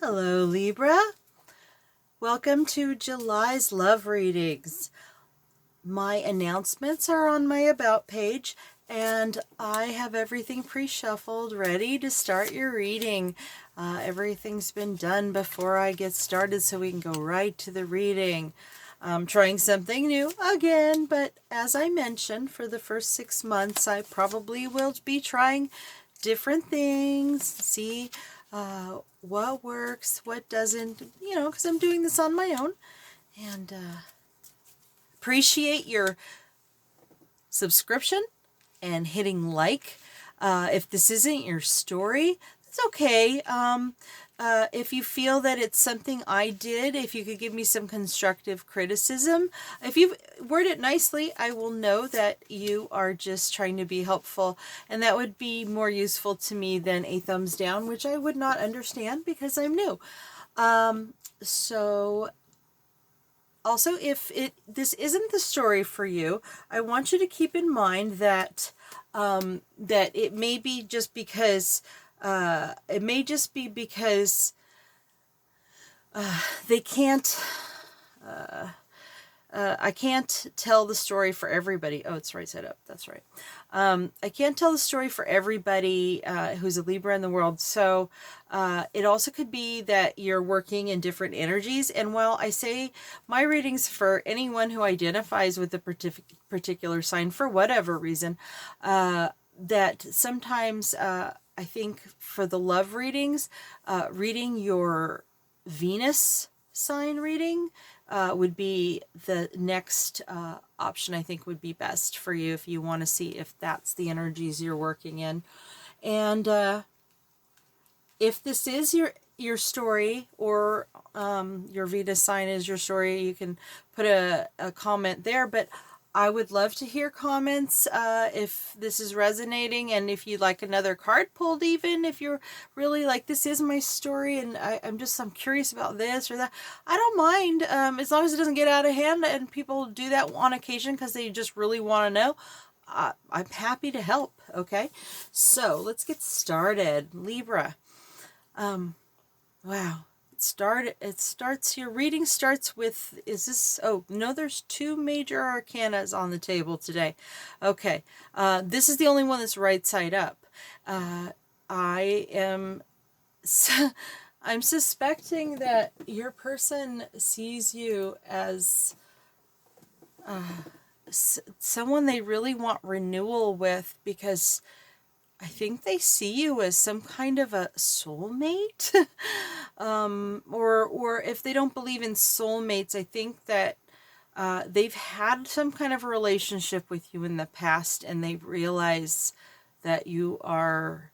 Hello, Libra. Welcome to July's love readings. My announcements are on my About page, and I have everything pre-shuffled, ready to start your reading. Everything's been done before I get started, so we can go right to the reading. I'm trying something new again, but as I mentioned, for the first 6 months, I probably will be trying different things, see what works, what doesn't, because I'm doing this on my own. And appreciate your subscription and hitting like. If this isn't your story, it's okay. If you feel that it's something I did, if you could give me some constructive criticism, if you word it nicely, I will know that you are just trying to be helpful, and that would be more useful to me than a thumbs down, which I would not understand because I'm new. So also, if this isn't the story for you, I want you to keep in mind that that it may be just because they can't. I can't tell the story for everybody. Oh, it's right side up. That's right. I can't tell the story for everybody who's a Libra in the world. So it also could be that you're working in different energies. And while I say my readings for anyone who identifies with a particular sign for whatever reason, that sometimes I think for the love readings, reading your Venus sign reading would be the next option. I think would be best for you if you want to see if that's the energies you're working in. And if this is your story, or your Venus sign is your story, you can put a comment there. But I would love to hear comments if this is resonating, and if you'd like another card pulled, even if you're really like, this is my story and I'm curious about this or that. I don't mind, as long as it doesn't get out of hand, and people do that on occasion because they just really want to know. I'm happy to help. Okay, so let's get started. Libra. Wow. Your reading starts with, oh, no, there's two major arcanas on the table today. Okay. This is the only one that's right side up. I'm suspecting that your person sees you as someone they really want renewal with, because I think they see you as some kind of a soulmate. Or if they don't believe in soulmates, I think that they've had some kind of a relationship with you in the past, and they realize that you are,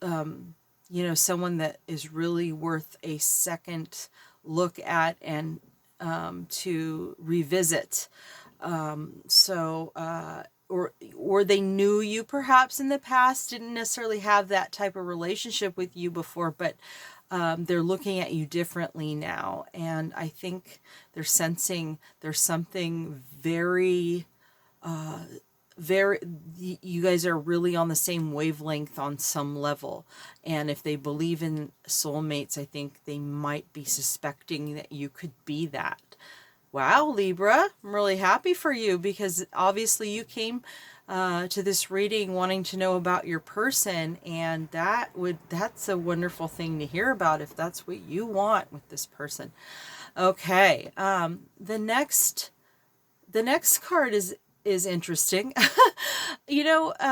someone that is really worth a second look at and to revisit. Or they knew you perhaps in the past, didn't necessarily have that type of relationship with you before, but they're looking at you differently now. And I think they're sensing there's something very, you guys are really on the same wavelength on some level. And if they believe in soulmates, I think they might be suspecting that you could be that. Wow, Libra, I'm really happy for you, because obviously you came to this reading wanting to know about your person, and that's a wonderful thing to hear about if that's what you want with this person. Okay, the next card is interesting. It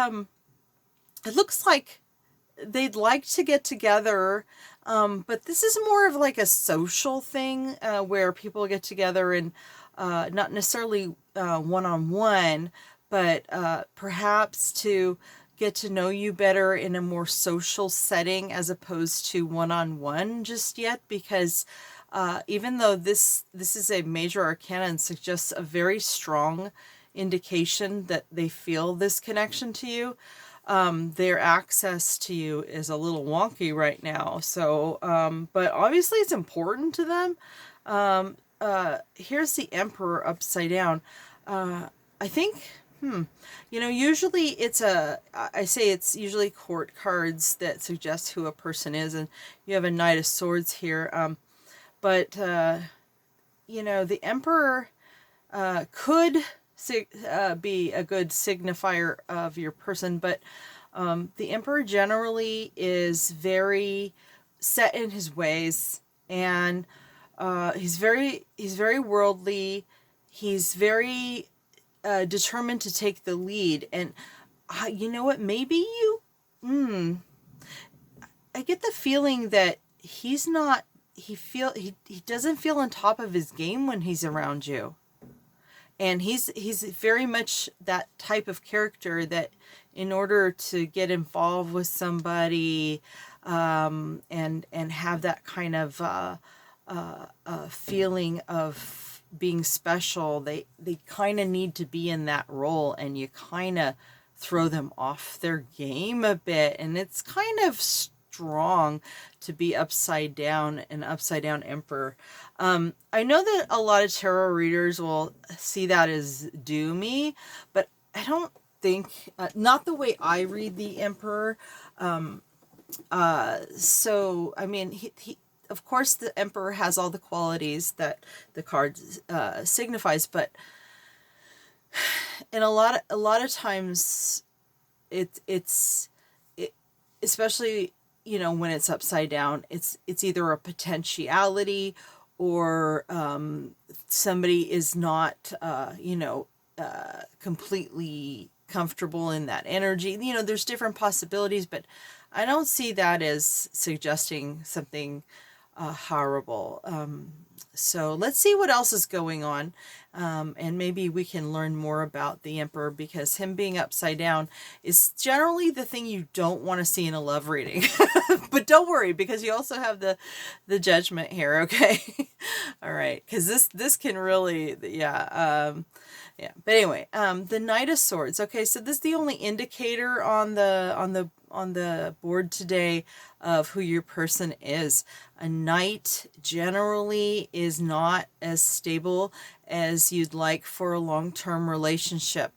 looks like they'd like to get together, but this is more of like a social thing, where people get together and not necessarily one-on-one, but perhaps to get to know you better in a more social setting as opposed to one-on-one just yet, because even though this is a major arcana and suggests a very strong indication that they feel this connection to you, their access to you is a little wonky right now. So, but obviously it's important to them. Here's the Emperor upside down. I think Usually I say it's usually court cards that suggest who a person is, and you have a Knight of Swords here. But the Emperor could be a good signifier of your person, but the Emperor generally is very set in his ways, and he's very worldly. He's very determined to take the lead, and you know what? Maybe I get the feeling that he's not. He doesn't feel on top of his game when he's around you. And he's very much that type of character that in order to get involved with somebody, and have that kind of feeling of being special, they kind of need to be in that role, and you kind of throw them off their game a bit, and it's kind of strong to be an upside down Emperor. I know that a lot of tarot readers will see that as doomy, but I don't think, not the way I read the Emperor. So, I mean, he of course, the Emperor has all the qualities that the card signifies, but in a lot of times, it's especially when it's upside down, it's either a potentiality, or somebody is not completely comfortable in that energy. There's different possibilities, but I don't see that as suggesting something horrible. So let's see what else is going on, and maybe we can learn more about the Emperor, because him being upside down is generally the thing you don't want to see in a love reading. But don't worry, because you also have the Judgment here, okay? All right, because this can really, yeah. But anyway, the Knight of Swords. Okay, so this is the only indicator on the board today of who your person is. A knight generally is not as stable as you'd like for a long-term relationship,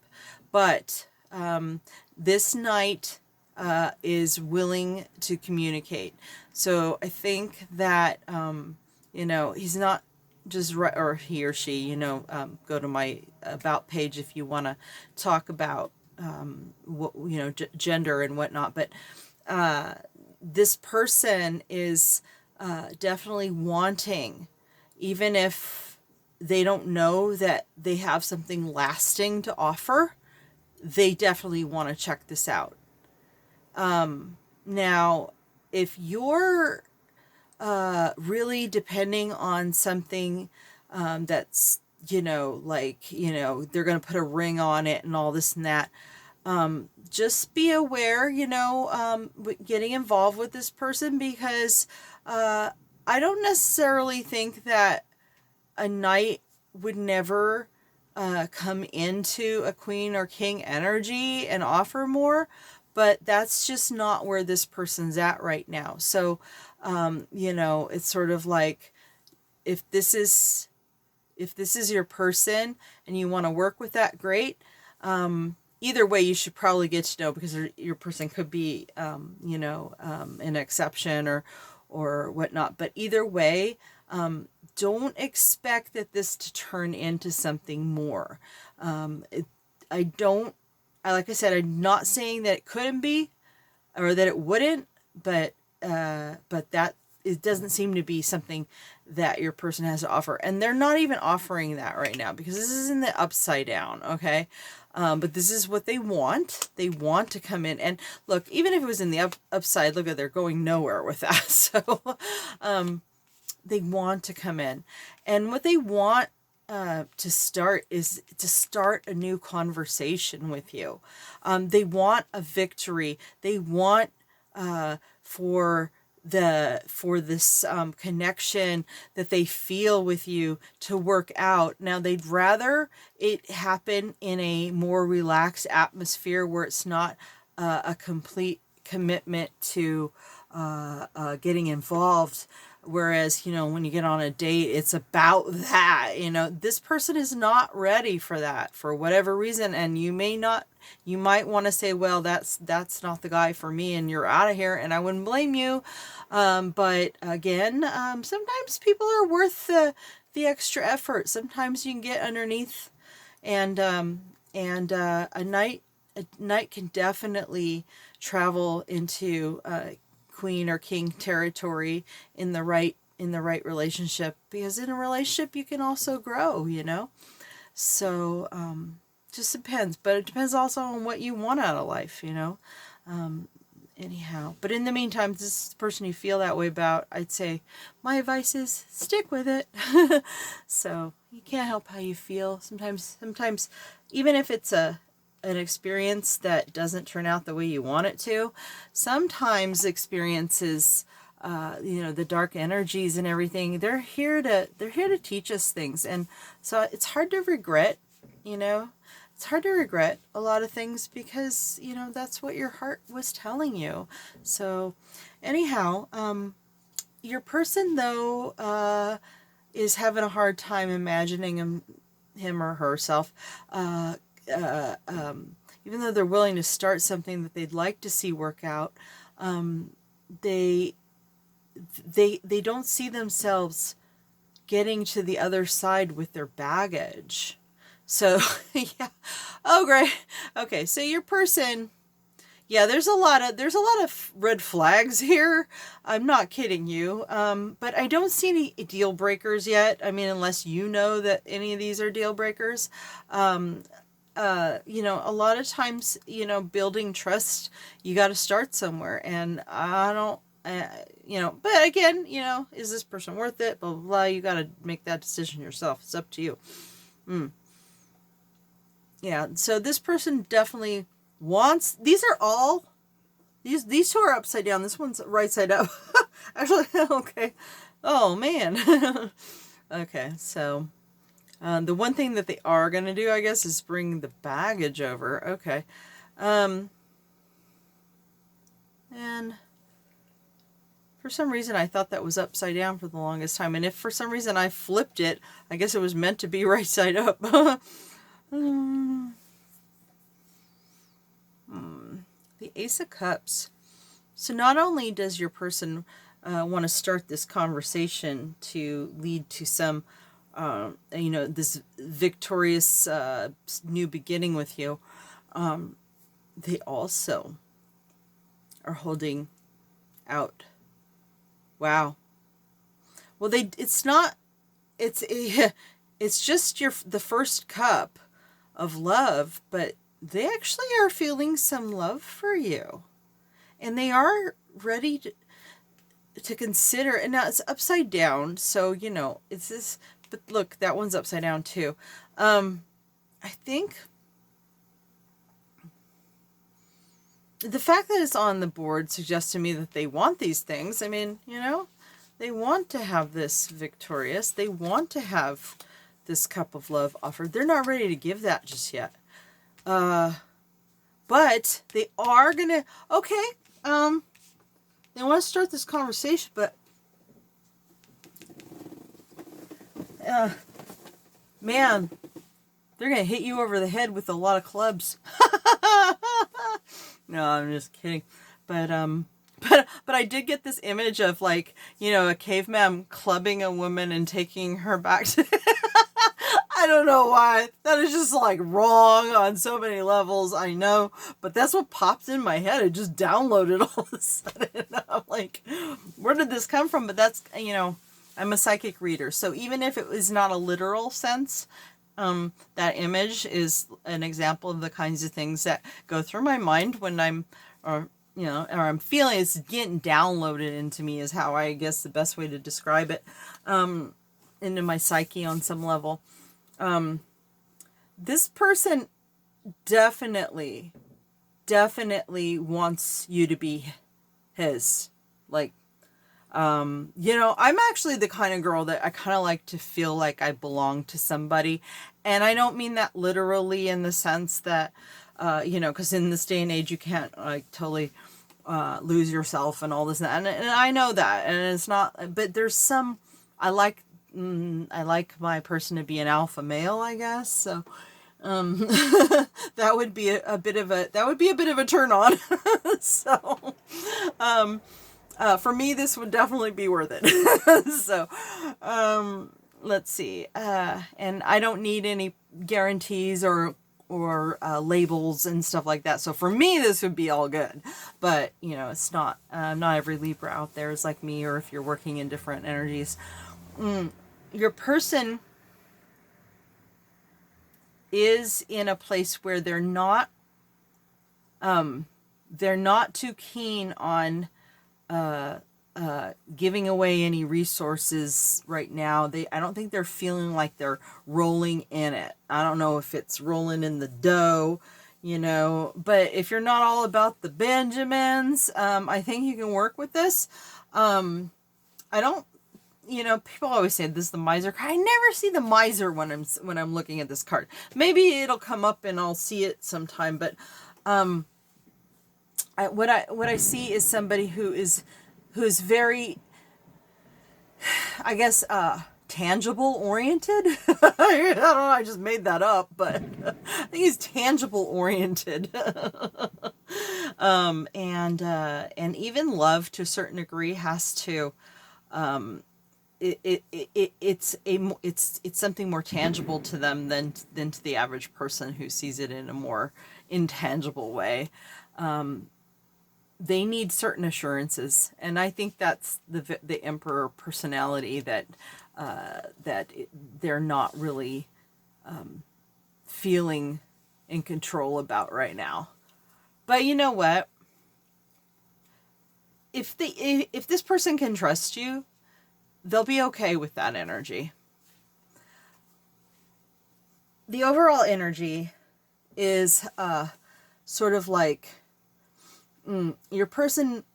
but this knight is willing to communicate. So I think that he's not just right, or he or she. Go to my about page if you want to talk about gender and whatnot, but this person is definitely wanting, even if they don't know that they have something lasting to offer, they definitely want to check this out. Now, if you're really depending on something that's they're going to put a ring on it and all this and that, just be aware, getting involved with this person, because I don't necessarily think that a knight would never come into a queen or king energy and offer more, but that's just not where this person's at right now. So, it's sort of like, if this is your person and you want to work with that, great. Either way, you should probably get to know, because your person could be, an exception or whatnot. But either way, don't expect that this to turn into something more. Like I said, I'm not saying that it couldn't be, or that it wouldn't, but that it doesn't seem to be something that your person has to offer. And they're not even offering that right now, because this is in the upside down, okay? But this is what they want. They want to come in. And look, even if it was in the upside, look at, they're going nowhere with that. So they want to come in. And what they want to start is to start a new conversation with you. They want a victory. They want for this connection that they feel with you to work out. Now, they'd rather it happen in a more relaxed atmosphere, where it's not a complete commitment to getting involved Whereas, you know, when you get on a date, it's about that, you know, this person is not ready for that for whatever reason. And you might want to say, well, that's not the guy for me, and you're out of here. And I wouldn't blame you. But again, sometimes people are worth the extra effort. Sometimes you can get underneath, and a knight can definitely travel into queen or king territory in the right relationship, because in a relationship you can also grow, you know. So just depends, but it depends also on what you want out of life, you know. Anyhow, but in the meantime, this person you feel that way about, I'd say my advice is stick with it. So you can't help how you feel. Sometimes even if it's an experience that doesn't turn out the way you want it to, sometimes experiences, you know, the dark energies and everything, they're here to teach us things. And so it's hard to regret, you know. It's hard to regret a lot of things, because, you know, that's what your heart was telling you. So anyhow, your person, though, is having a hard time imagining him or herself, even though they're willing to start something that they'd like to see work out, they don't see themselves getting to the other side with their baggage. So, yeah. Oh, great. Okay, so your person, yeah, there's a lot of red flags here. I'm not kidding you. But I don't see any deal breakers yet. I mean, unless you know that any of these are deal breakers. You know, a lot of times, you know, building trust, you got to start somewhere, and I don't, you know, but again, you know, is this person worth it? Blah, blah, blah. You got to make that decision yourself. It's up to you. Yeah, so this person definitely wants, these two are upside down. This one's right side up. Actually, okay. Oh, man. Okay, so the one thing that they are going to do, I guess, is bring the baggage over. Okay. And for some reason, I thought that was upside down for the longest time. And if for some reason I flipped it, I guess it was meant to be right side up. The Ace of Cups. So not only does your person want to start this conversation to lead to some, you know, this victorious new beginning with you, they also are holding out. Wow. Well, it's just the first cup of love, but they actually are feeling some love for you, and they are ready to consider. And now it's upside down, so, you know, it's this, but look, that one's upside down too. I think the fact that it's on the board suggests to me that they want these things. I mean, you know, they want to have this victorious, they want to have this cup of love offered. They're not ready to give that just yet. But they are gonna, okay, they want to start this conversation, but, man, they're gonna hit you over the head with a lot of clubs. No, I'm just kidding. But I did get this image of, like, you know, a caveman clubbing a woman and taking her back to I don't know why. That is just, like, wrong on so many levels, I know. But that's what popped in my head. It just downloaded all of a sudden. I'm like, where did this come from? But that's, you know, I'm a psychic reader. So even if it was not a literal sense, that image is an example of the kinds of things that go through my mind when I'm, or I'm feeling it's getting downloaded into me, is how I guess the best way to describe it, into my psyche on some level. This person definitely wants you to be his. Like, you know, I'm actually the kind of girl that I kind of like to feel like I belong to somebody. And I don't mean that literally in the sense that, you know, because in this day and age, you can't, like, totally lose yourself and all this and that. And I know that, and it's not, but there's some, I like my person to be an alpha male, I guess. So, that would be a bit of a turn on. So, for me, this would definitely be worth it. So, let's see. And I don't need any guarantees or labels and stuff like that. So for me, this would be all good. But, you know, it's not, not every Libra out there is like me, or if you're working in different energies. Your person is in a place where they're not too keen on giving away any resources right now. I don't think they're feeling like they're rolling in it. I don't know if it's rolling in the dough, you know, but if you're not all about the Benjamins, I think you can work with this. I don't, you know, people always say this is the miser card. I never see the miser when I'm looking at this card. Maybe it'll come up and I'll see it sometime, but what I see is somebody who's very, I guess, tangible oriented. I don't know, I just made that up, but I think he's tangible oriented. And even love to a certain degree has to, it's something more tangible to them than to the average person who sees it in a more intangible way. They need certain assurances, and I think that's the Emperor personality that they're not really feeling in control about right now. But you know what? If this person can trust you, they'll be okay with that energy. The overall energy is sort of like your person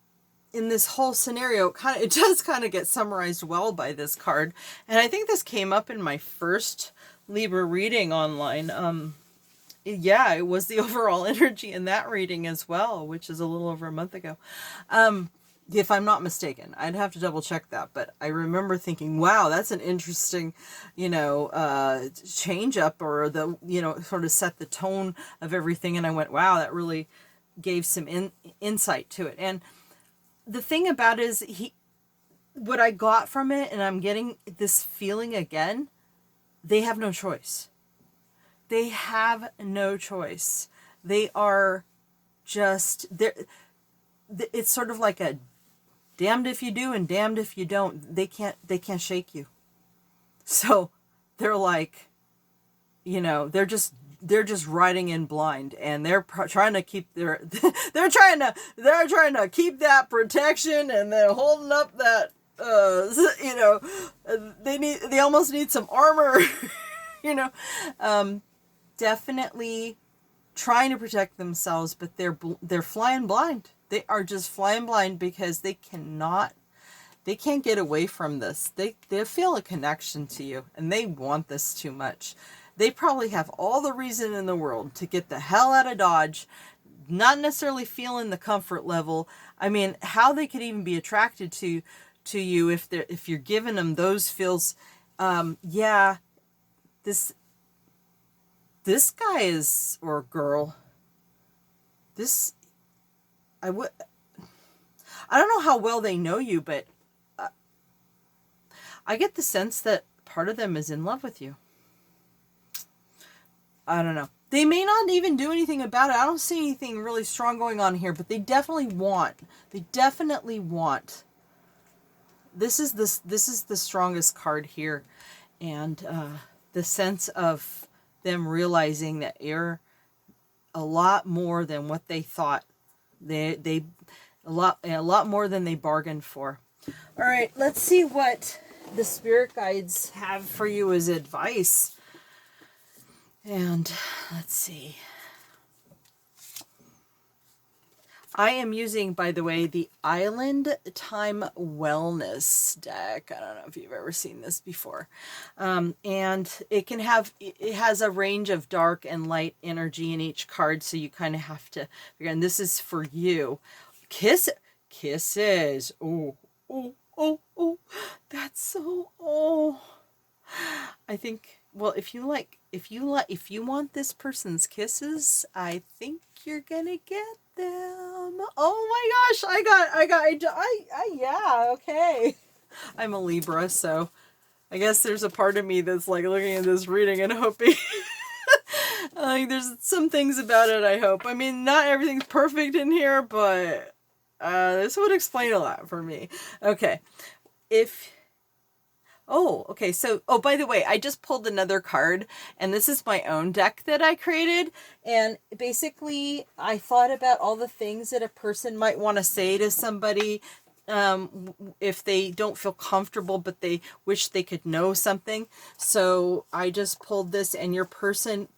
in this whole scenario. It does kind of get summarized well by this card, and I think this came up in my first Libra reading online. Yeah, it was the overall energy in that reading as well, which is a little over a month ago. If I'm not mistaken, I'd have to double check that, but I remember thinking, wow, that's an interesting, change up, or sort of set the tone of everything. And I went, wow, that really gave some insight to it. And the thing about it is what I got from it, and I'm getting this feeling again, they have no choice. They have no choice. They are just there. It's sort of like a damned if you do and damned if you don't. They can't shake you. So they're like, they're just riding in blind, and they're trying to keep they're trying to keep that protection, and they're holding up that they almost need some armor. Definitely trying to protect themselves, but they're flying blind. They are just flying blind because they can't get away from this. They feel a connection to you, and they want this too much. They probably have all the reason in the world to get the hell out of Dodge, not necessarily feeling the comfort level. I mean, how they could even be attracted to you if you're giving them those feels. This guy is, or girl, I don't know how well they know you, but I get the sense that part of them is in love with you. I don't know. They may not even do anything about it. I don't see anything really strong going on here, but they definitely want. This is the strongest card here, and the sense of them realizing that you're a lot more than what they thought. A lot more than they bargained for. All right, let's see what the spirit guides have for you as advice. And let's see. I am using, by the way, the Island Time Wellness deck. I don't know if you've ever seen this before. And it has a range of dark and light energy in each card, so you kind of have to figure, and this is for you. Kisses. Oh, oh, oh, oh. That's so, oh. I think, well, if you want this person's kisses, I think you're gonna get them. Oh my gosh, yeah, okay. I'm a Libra, so I guess there's a part of me that's like looking at this reading and hoping. Like, there's some things about it I hope. I mean, not everything's perfect in here, but this would explain a lot for me. Okay. Okay, so, oh, by the way, I just pulled another card, and this is my own deck that I created, and basically, I thought about all the things that a person might want to say to somebody, if they don't feel comfortable, but they wish they could know something. So I just pulled this, and your person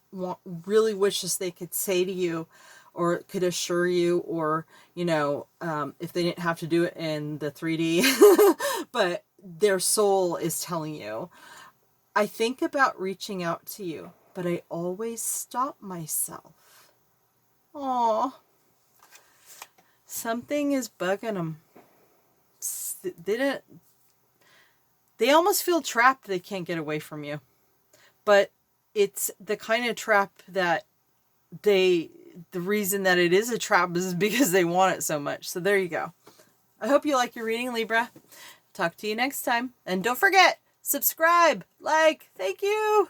really wishes they could say to you, or could assure you, or, if they didn't have to do it in the 3D, but their soul is telling you, I think about reaching out to you, but I always stop myself. Aw. Something is bugging them. They almost feel trapped. They can't get away from you. But it's the kind of trap that the reason that it is a trap is because they want it so much. So there you go. I hope you like your reading, Libra. Talk to you next time. And don't forget, subscribe, like, thank you.